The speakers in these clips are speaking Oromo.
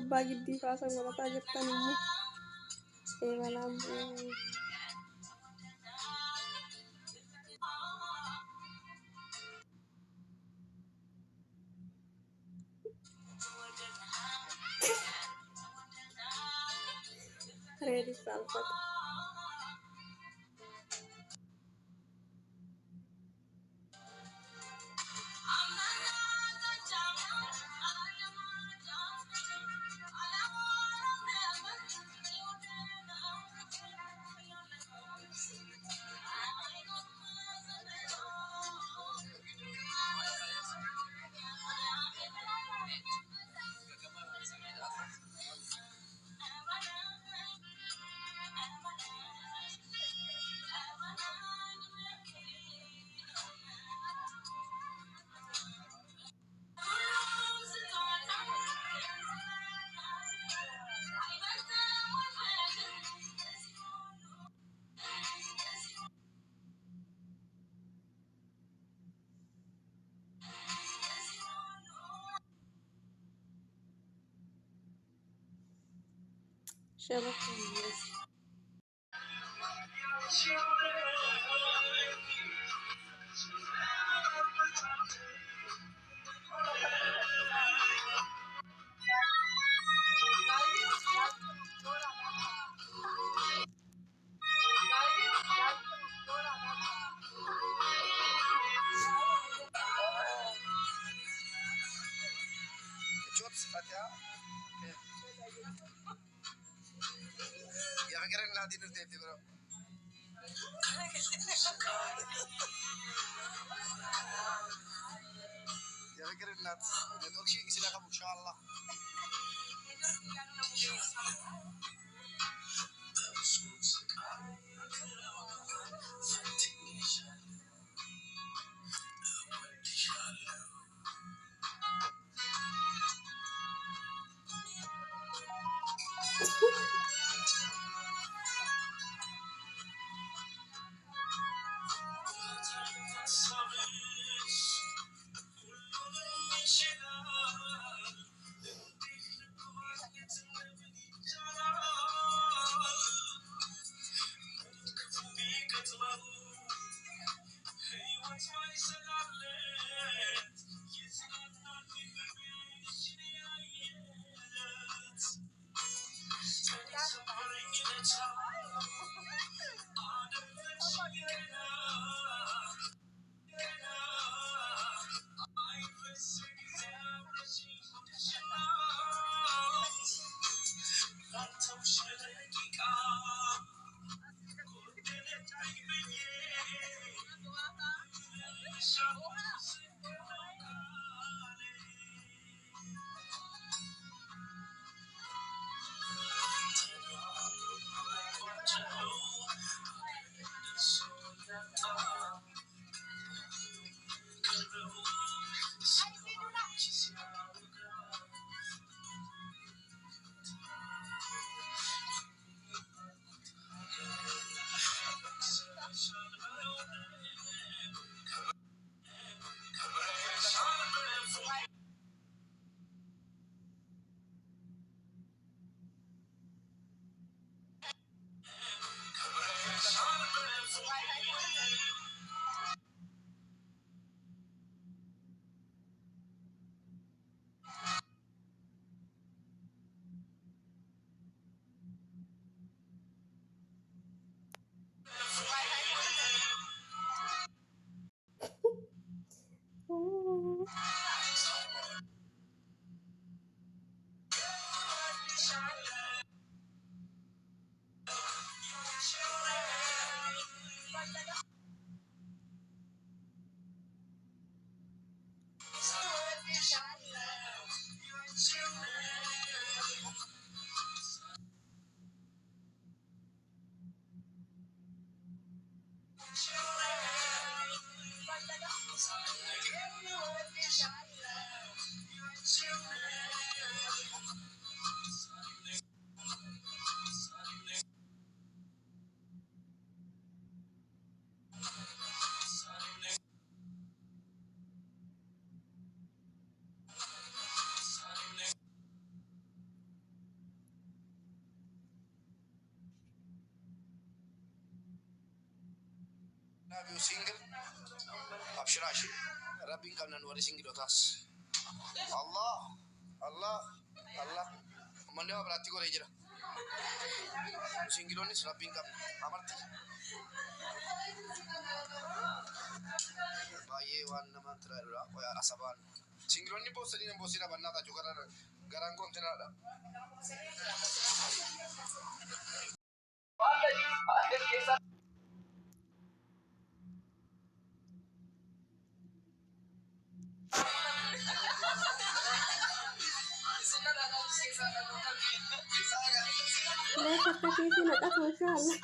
gurbaa giddii kaasan godhataa jirtan immoo eebalaan ready salfata. شبك يا فكرة إن هذه نرتدي برا يا فكرة إن هذا شيء يصير إن شاء الله single. Abshirashi. Rabbin kamnan wari single otas. Allah. Allah. Allah. Mandewa berarti kau rejira. Single onis Rabbin kam. Amarti. Baye wan naman terlalu apa ya asaban. Single oni bos ini bos ini banana juga garang konten ada. لا تختفي في نقص ما شاء الله.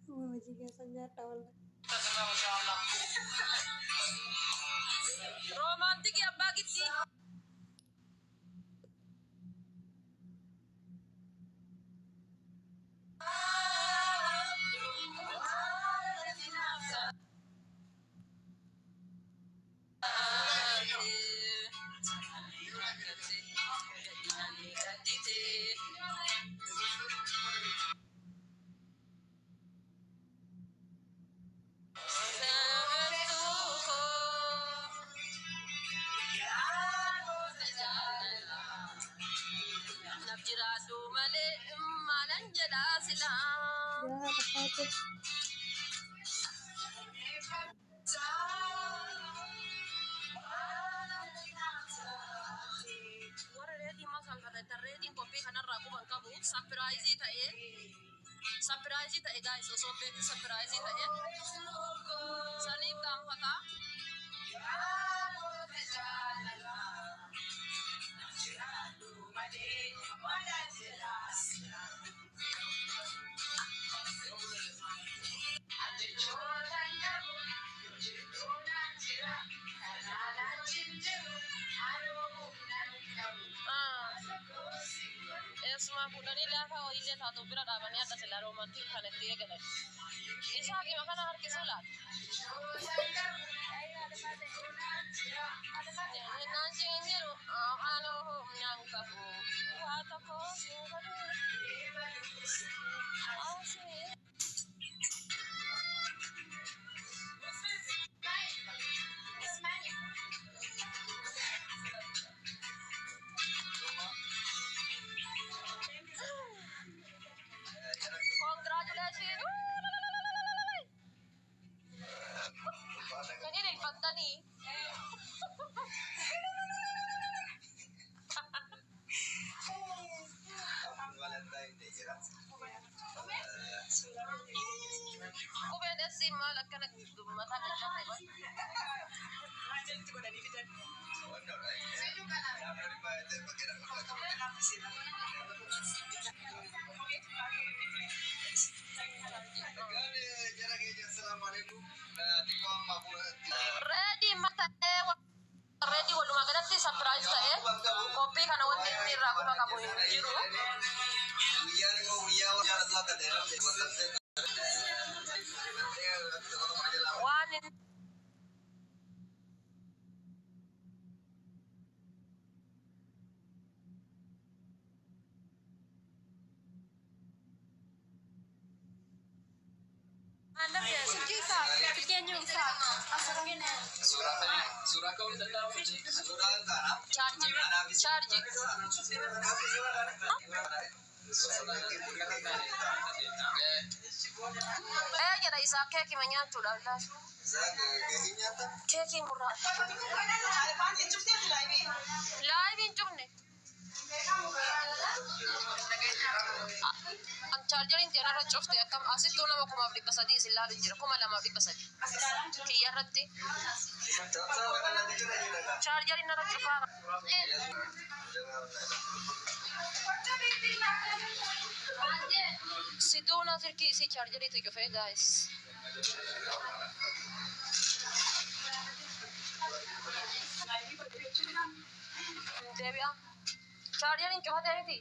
Mau juga senjata والله. Romantik ya bagit sih. يا تخاطب. Surprise tae guys, so big surprise tae. Sani kam pata. Esma kudani lafa o ile tato bira da bani ada sela romantik kanete gele. Isa ki makana har kisulat. Nanti ngero ano nyang kabu. Wata ko singadu. Congratulations. Kani rin pagtani. Kuben esim malak kana mata da chate ba. Ready mata ready walu magadati surprise tae. Kopi kana wanti ni ragu makabu jiru. One in charging. Jada isa keki manyantu dalla. Keki murah. Live in jumne. Ang charger inti ana rachofte akam asit tuna ma kuma abdi pasadi silalu jira kuma lama abdi pasadi. Kiya ratti. Charger ina rachofa. Si dona sirki si charger itu jo fe guys. Debbie Chaarjeriin cufatee miti.